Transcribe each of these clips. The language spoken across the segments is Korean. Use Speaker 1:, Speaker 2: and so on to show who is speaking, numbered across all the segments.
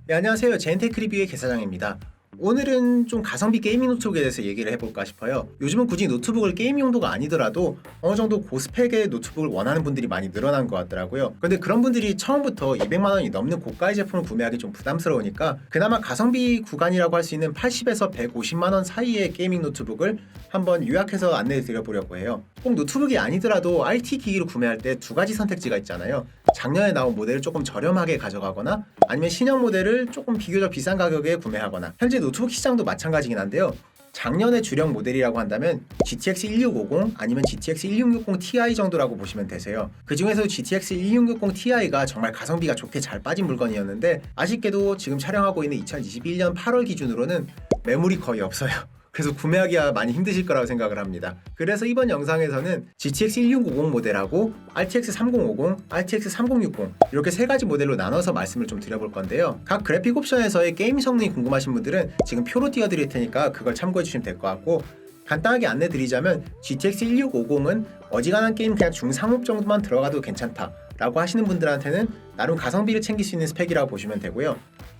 Speaker 1: 네, 안녕하세요. 젠테크 리뷰의 개사장입니다. 오늘은 좀 가성비 게이밍 노트북에 대해서 얘기를 해볼까 싶어요. 요즘은 굳이 노트북을 게임 용도가 아니더라도 어느 정도 고스펙의 노트북을 원하는 분들이 많이 늘어난 것 같더라고요. 근데 그런 분들이 처음부터 200만 원이 넘는 고가의 제품을 구매하기 좀 부담스러우니까 그나마 가성비 구간이라고 할 수 있는 80에서 150만 원 사이의 게이밍 노트북을 한번 요약해서 안내해 드려보려고 해요. 꼭 노트북이 아니더라도 IT 기기를 구매할 때 두 가지 선택지가 있잖아요. 작년에 나온 모델을 조금 저렴하게 가져가거나 아니면 신형 모델을 조금 비교적 비싼 가격에 구매하거나. 현재 노트북 시장도 마찬가지긴 한데요. 작년의 주력 모델이라고 한다면 GTX 1650 아니면 GTX 1660 Ti 정도라고 보시면 되세요. 그 중에서 GTX 1660 Ti가 정말 가성비가 좋게 잘 빠진 물건이었는데 아쉽게도 지금 촬영하고 있는 2021년 8월 기준으로는 매물이 거의 없어요. 그래서 구매하기가 많이 힘드실 거라고 생각을 합니다. 그래서 이번 영상에서는 GTX 1650 모델하고 RTX 3050, RTX 3060 이렇게 세 가지 모델로 나눠서 말씀을 좀 드려볼 건데요. 각 그래픽 옵션에서의 게임 성능이 궁금하신 분들은 지금 표로 띄워드릴 테니까 그걸 참고해 주시면 될 것 같고, 간단하게 안내 드리자면 GTX 1650은 어지간한 게임 그냥 중상업 정도만 들어가도 괜찮다 라고 하시는 분들한테는 나름 가성비를 챙길 수 있는 스펙이라고 보시면 되고요.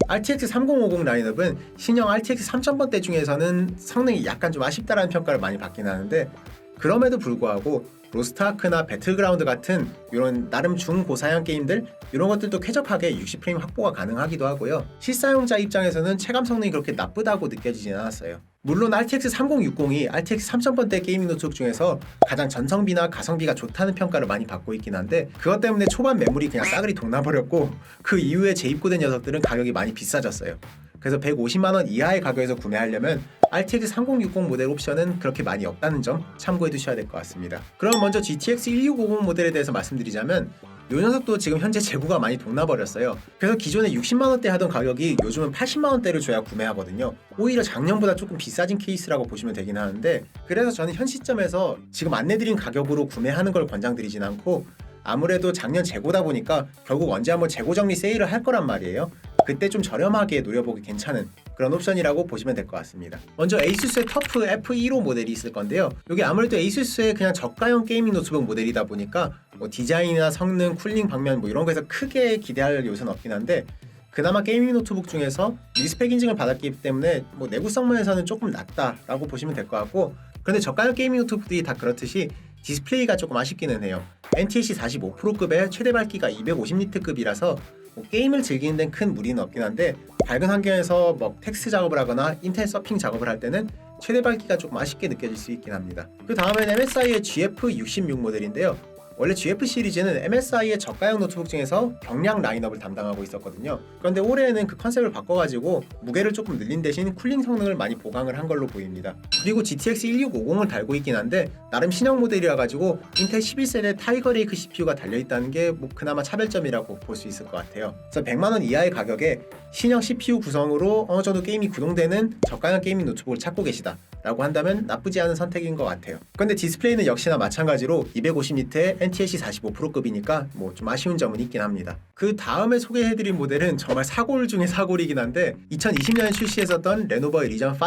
Speaker 1: RTX 3050 라인업은 신형 RTX 3000번대 중에서는 성능이 약간 좀 아쉽다라는 평가를 많이 받긴 하는데, 그럼에도 불구하고 로스트아크나 배틀그라운드 같은 이런 나름 중고사양 게임들 이런 것들도 쾌적하게 60프레임 확보가 가능하기도 하고요. 실사용자 입장에서는 체감 성능이 그렇게 나쁘다고 느껴지진 않았어요. 물론 RTX 3060이 RTX 3000번대 게이밍 노트북 중에서 가장 전성비나 가성비가 좋다는 평가를 많이 받고 있긴 한데, 그것 때문에 초반 매물이 그냥 싸그리 동나버렸고 그 이후에 재입고된 녀석들은 가격이 많이 비싸졌어요. 그래서 150만 원 이하의 가격에서 구매하려면 RTX 3060 모델 옵션은 그렇게 많이 없다는 점 참고해 두셔야 될 것 같습니다. 그럼 먼저 GTX 1650 모델에 대해서 말씀드리자면 이 녀석도 지금 현재 재고가 많이 동나버렸어요. 그래서 기존에 60만 원대 하던 가격이 요즘은 80만 원대를 줘야 구매하거든요. 오히려 작년보다 조금 비싸진 케이스라고 보시면 되긴 하는데, 그래서 저는 현 시점에서 지금 안내드린 가격으로 구매하는 걸 권장드리진 않고, 아무래도 작년 재고다 보니까 결국 언제 한번 재고 정리 세일을 할 거란 말이에요. 그때 좀 저렴하게 노려보기 괜찮은 그런 옵션이라고 보시면 될 것 같습니다. 먼저 에이수스의 터프 F15 모델이 있을 건데요. 이게 아무래도 에이수스의 그냥 저가형 게이밍 노트북 모델이다 보니까 뭐 디자인이나 성능, 쿨링 방면 뭐 이런 거에서 크게 기대할 요소는 없긴 한데, 그나마 게이밍 노트북 중에서 리스펙 인증을 받았기 때문에 뭐 내구성 면에서는 조금 낫다라고 보시면 될 것 같고, 그런데 저가형 게이밍 노트북들이 다 그렇듯이 디스플레이가 조금 아쉽기는 해요. NTSC 45%급의 최대 밝기가 250니트급이라서 뭐 게임을 즐기는 데는 큰 무리는 없긴 한데, 밝은 환경에서 뭐 텍스트 작업을 하거나 인터넷 서핑 작업을 할 때는 최대 밝기가 조금 아쉽게 느껴질 수 있긴 합니다. 그 다음엔 MSI의 GF66 모델인데요. 원래 GF 시리즈는 MSI의 저가형 노트북 중에서 경량 라인업을 담당하고 있었거든요. 그런데 올해에는 그 컨셉을 바꿔가지고 무게를 조금 늘린 대신 쿨링 성능을 많이 보강을 한 걸로 보입니다. 그리고 GTX 1650을 달고 있긴 한데 나름 신형 모델이라 가지고 인텔 11세대 타이거 레이크 CPU가 달려있다는 게 뭐 그나마 차별점이라고 볼 수 있을 것 같아요. 그래서 100만 원 이하의 가격에 신형 CPU 구성으로 어느 정도 게임이 구동되는 저가형 게이밍 노트북을 찾고 계시다 라고 한다면 나쁘지 않은 선택인 것 같아요. 그런데 디스플레이는 역시나 마찬가지로 250니트의 NTSC 45%급이니까 뭐 좀 아쉬운 점은 있긴 합니다. 그 다음에 소개해드릴 모델은 정말 사골 중에 사골이긴 한데 2020년에 출시했었던 레노버의 리전 5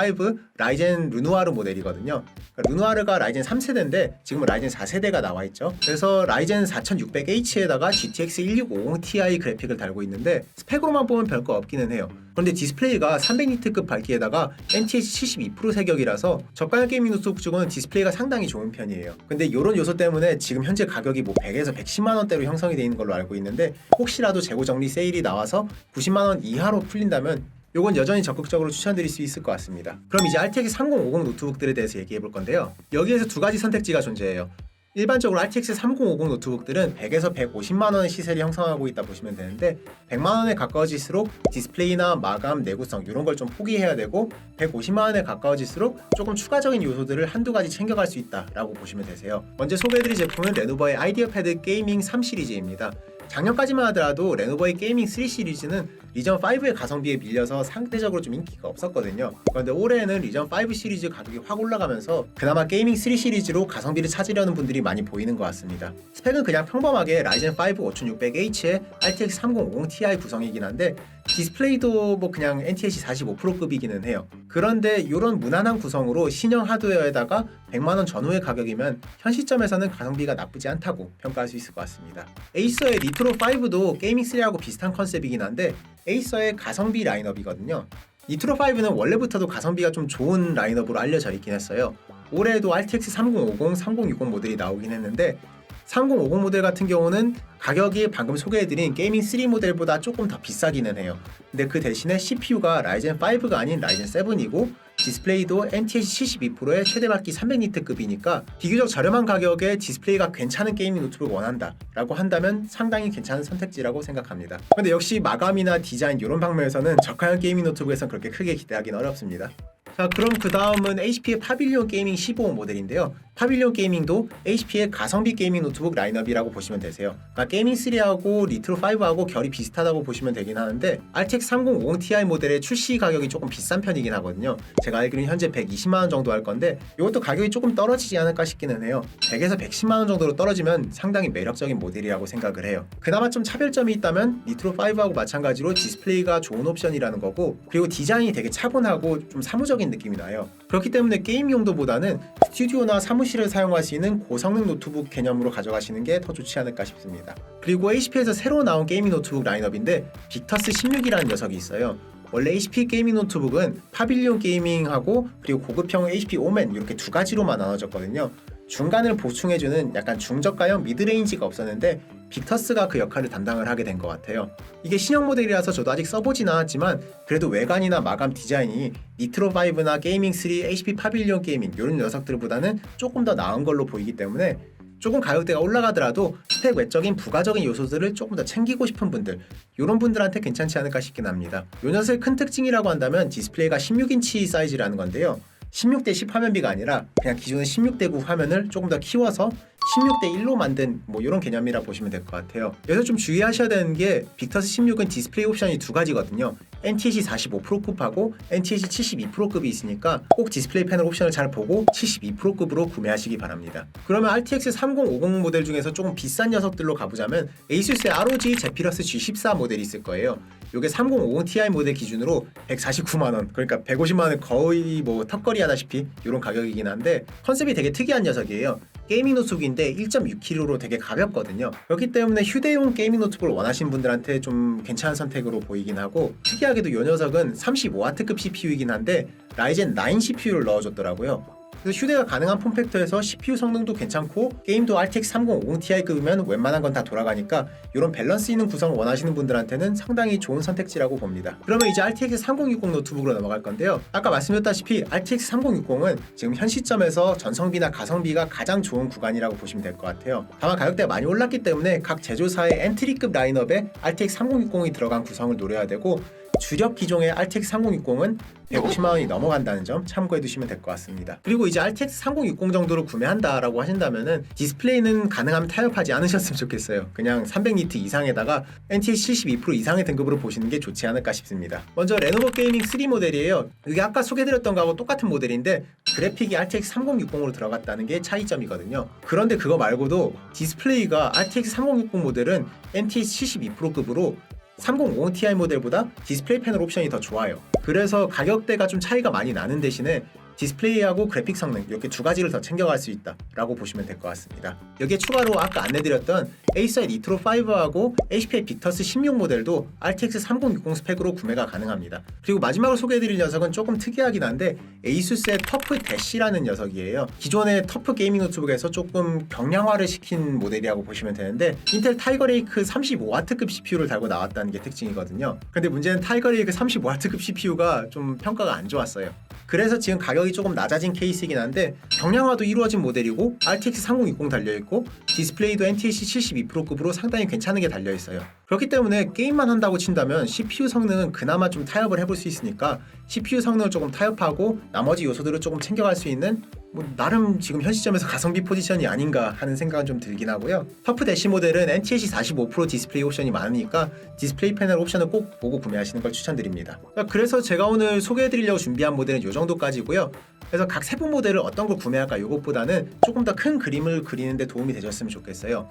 Speaker 1: 라이젠 르누아르 모델이거든요. 르누아르가 라이젠 3세대인데 지금은 라이젠 4세대가 나와있죠. 그래서 라이젠 4600H에다가 GTX 1650 Ti 그래픽을 달고 있는데 스펙으로만 보면 별거 없기는 해요. 그런데 디스플레이가 300니트급 밝기에다가 NTSC 72% 세격이라서 저가형 게이밍 노트북 쪽은 디스플레이가 상당히 좋은 편이에요. 근데 이런 요소 때문에 지금 현재 가격이 뭐 100에서 110만 원대로 형성이 되어 있는 걸로 알고 있는데, 혹시라도 재고 정리 세일이 나와서 90만 원 이하로 풀린다면 요건 여전히 적극적으로 추천드릴 수 있을 것 같습니다. 그럼 이제 RTX 3050 노트북들에 대해서 얘기해 볼 건데요. 여기에서 두 가지 선택지가 존재해요. 일반적으로 RTX 3050 노트북들은 100에서 150만 원의 시세를 형성하고 있다 보시면 되는데, 100만 원에 가까워질수록 디스플레이나 마감, 내구성 이런 걸 좀 포기해야 되고, 150만 원에 가까워질수록 조금 추가적인 요소들을 한두 가지 챙겨갈 수 있다라고 보시면 되세요. 먼저 소개해드릴 제품은 레노버의 아이디어패드 게이밍 3 시리즈입니다. 작년까지만 하더라도 레노버의 게이밍 3 시리즈는 리전 5의 가성비에 밀려서 상대적으로 좀 인기가 없었거든요. 그런데 올해에는 리전 5 시리즈 가격이 확 올라가면서 그나마 게이밍 3 시리즈로 가성비를 찾으려는 분들이 많이 보이는 것 같습니다. 스펙은 그냥 평범하게 라이젠 5 5600H의 RTX 3050 Ti 구성이긴 한데 디스플레이도 뭐 그냥 NTSC 45%급이기는 해요. 그런데 이런 무난한 구성으로 신형 하드웨어에다가 100만원 전후의 가격이면 현 시점에서는 가성비가 나쁘지 않다고 평가할 수 있을 것 같습니다. 에이서의 니트로 5도 게이밍 3하고 비슷한 컨셉이긴 한데 에이서의 가성비 라인업이거든요. 니트로5는 원래부터도 가성비가 좀 좋은 라인업으로 알려져 있긴 했어요. 올해에도 RTX 3050, 3060 모델이 나오긴 했는데 3050 모델 같은 경우는 가격이 방금 소개해드린 게이밍 3 모델보다 조금 더 비싸기는 해요. 근데 그 대신에 CPU가 라이젠 5가 아닌 라이젠 7이고 디스플레이도 NTSC 72%의 최대 밝기 300니트급이니까 비교적 저렴한 가격에 디스플레이가 괜찮은 게이밍 노트북을 원한다 라고 한다면 상당히 괜찮은 선택지라고 생각합니다. 근데 역시 마감이나 디자인 이런 방면에서는 저가형 게이밍 노트북에선 그렇게 크게 기대하기는 어렵습니다. 자, 그럼 그 다음은 HP의 파빌리온 게이밍 15 모델인데요. 파빌리온 게이밍도 HP의 가성비 게이밍 노트북 라인업이라고 보시면 되세요. 그러니까 게이밍 3하고 니트로 5하고 결이 비슷하다고 보시면 되긴 하는데 RTX 3050 Ti 모델의 출시 가격이 조금 비싼 편이긴 하거든요. 제가 알기로는 현재 120만원 정도 할 건데 이것도 가격이 조금 떨어지지 않을까 싶기는 해요. 100에서 110만원 정도로 떨어지면 상당히 매력적인 모델이라고 생각을 해요. 그나마 좀 차별점이 있다면 니트로 5하고 마찬가지로 디스플레이가 좋은 옵션이라는 거고, 그리고 디자인이 되게 차분하고 좀 사무적인 느낌이 나요. 그렇기 때문에 게임 용도보다는 스튜디오나 사무실을 사용할 수 있는 고성능 노트북 개념으로 가져가시는 게 더 좋지 않을까 싶습니다. 그리고 HP에서 새로 나온 게이밍 노트북 라인업인데 빅터스 16이라는 녀석이 있어요. 원래 HP 게이밍 노트북은 파빌리온 게이밍하고 그리고 고급형 HP 오멘 이렇게 두 가지로만 나눠졌거든요. 중간을 보충해주는 약간 중저가형 미드레인지가 없었는데 빅터스가 그 역할을 담당을 하게 된 것 같아요. 이게 신형 모델이라서 저도 아직 써보진 않았지만 그래도 외관이나 마감 디자인이 니트로5나 게이밍3, HP 파빌리온 게이밍 이런 녀석들보다는 조금 더 나은 걸로 보이기 때문에 조금 가격대가 올라가더라도 스펙 외적인 부가적인 요소들을 조금 더 챙기고 싶은 분들, 이런 분들한테 괜찮지 않을까 싶긴 합니다. 이 녀석의 큰 특징이라고 한다면 디스플레이가 16인치 사이즈라는 건데요. 16대 10 화면비가 아니라 그냥 기존의 16대 9 화면을 조금 더 키워서 16대 1로 만든 뭐 이런 개념이라 보시면 될 것 같아요. 여기서 좀 주의하셔야 되는 게 빅터스 16은 디스플레이 옵션이 두 가지거든요. NTSC 45%급하고 NTSC 72%급이 있으니까 꼭 디스플레이 패널 옵션을 잘 보고 72%급으로 구매하시기 바랍니다. 그러면 RTX 3050 모델 중에서 조금 비싼 녀석들로 가보자면 ASUS의 ROG 제피러스 G14 모델이 있을 거예요. 이게 3050 Ti 모델 기준으로 149만원, 그러니까 150만원 거의 뭐 턱걸이 하다시피 이런 가격이긴 한데 컨셉이 되게 특이한 녀석이에요. 게이밍 노트북인데 1.6kg로 되게 가볍거든요. 그렇기 때문에 휴대용 게이밍 노트북을 원하시는 분들한테 좀 괜찮은 선택으로 보이긴 하고, 특이하게도 이 녀석은 35W급 CPU이긴 한데 라이젠 9 CPU를 넣어줬더라고요. 그래서 휴대가 가능한 폼팩터에서 CPU 성능도 괜찮고 게임도 RTX 3050 Ti급이면 웬만한 건 다 돌아가니까 이런 밸런스 있는 구성을 원하시는 분들한테는 상당히 좋은 선택지라고 봅니다. 그러면 이제 RTX 3060 노트북으로 넘어갈 건데요. 아까 말씀드렸다시피 RTX 3060은 지금 현 시점에서 전성비나 가성비가 가장 좋은 구간이라고 보시면 될 것 같아요. 다만 가격대가 많이 올랐기 때문에 각 제조사의 엔트리급 라인업에 RTX 3060이 들어간 구성을 노려야 되고, 주력 기종의 RTX 3060은 150만원이 넘어간다는 점 참고해 두시면 될 것 같습니다. 그리고 이제 RTX 3060 정도로 구매한다라고 하신다면은 디스플레이는 가능하면 타협하지 않으셨으면 좋겠어요. 그냥 300니트 이상에다가 NTSC 72% 이상의 등급으로 보시는 게 좋지 않을까 싶습니다. 먼저 레노버 게이밍 3 모델이에요. 이게 아까 소개드렸던 거하고 똑같은 모델인데 그래픽이 RTX 3060으로 들어갔다는 게 차이점이거든요. 그런데 그거 말고도 디스플레이가 RTX 3060 모델은 NTSC 72%급으로 3050 Ti 모델보다 디스플레이 패널 옵션이 더 좋아요. 그래서 가격대가 좀 차이가 많이 나는 대신에 디스플레이하고 그래픽 성능 이렇게 두 가지를 더 챙겨갈 수 있다 라고 보시면 될 것 같습니다. 여기에 추가로 아까 안내드렸던 에이서의 니트로 5하고 HP의 빅터스 16 모델도 RTX 3060 스펙으로 구매가 가능합니다. 그리고 마지막으로 소개해드릴 녀석은 조금 특이하긴 한데 ASUS의 터프 대시라는 녀석이에요. 기존의 터프 게이밍 노트북에서 조금 경량화를 시킨 모델이라고 보시면 되는데 인텔 타이거 레이크 35W급 CPU를 달고 나왔다는 게 특징이거든요. 근데 문제는 타이거 레이크 35W급 CPU가 좀 평가가 안 좋았어요. 그래서 지금 가격이 조금 낮아진 케이스이긴 한데 경량화도 이루어진 모델이고 RTX 3060 달려있고 디스플레이도 NTSC 72%급으로 상당히 괜찮은 게 달려있어요. 그렇기 때문에 게임만 한다고 친다면 CPU 성능은 그나마 좀 타협을 해볼 수 있으니까 CPU 성능을 조금 타협하고 나머지 요소들을 조금 챙겨갈 수 있는 뭐 나름 지금 현 시점에서 가성비 포지션이 아닌가 하는 생각은 좀 들긴 하고요. 터프 대시 모델은 NTSC 45% 디스플레이 옵션이 많으니까 디스플레이 패널 옵션을 꼭 보고 구매하시는 걸 추천드립니다. 그래서 제가 오늘 소개해드리려고 준비한 모델은 이 정도까지고요. 그래서 각 세부 모델을 어떤 걸 구매할까 이것보다는 조금 더 큰 그림을 그리는 데 도움이 되셨으면 좋겠어요.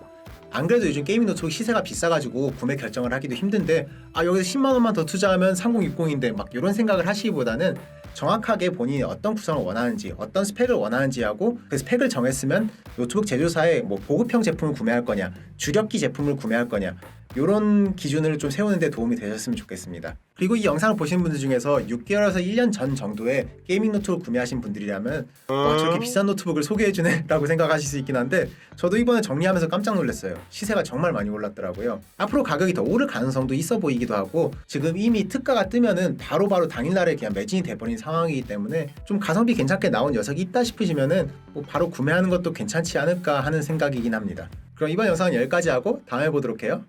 Speaker 1: 안 그래도 요즘 게이밍 노트북 시세가 비싸가지고 구매 결정을 하기도 힘든데 여기서 10만원만 더 투자하면 3060인데 막 이런 생각을 하시기보다는 정확하게 본인이 어떤 구성을 원하는지 어떤 스펙을 원하는지 하고 그 스펙을 정했으면 노트북 제조사의 뭐 보급형 제품을 구매할 거냐 주력기 제품을 구매할 거냐 이런 기준을 좀 세우는 데 도움이 되셨으면 좋겠습니다. 그리고 이 영상을 보시는 분들 중에서 6개월에서 1년 전 정도에 게이밍 노트북 구매하신 분들이라면 와, 저렇게 비싼 노트북을 소개해주네 라고 생각하실 수 있긴 한데 저도 이번에 정리하면서 깜짝 놀랐어요. 시세가 정말 많이 올랐더라고요. 앞으로 가격이 더 오를 가능성도 있어 보이기도 하고 지금 이미 특가가 뜨면은 바로바로 당일날에 그냥 매진이 돼버린 상황이기 때문에 좀 가성비 괜찮게 나온 녀석이 있다 싶으시면은 뭐 바로 구매하는 것도 괜찮지 않을까 하는 생각이긴 합니다. 그럼 이번 영상은 여기까지 하고 다음에 보도록 해요.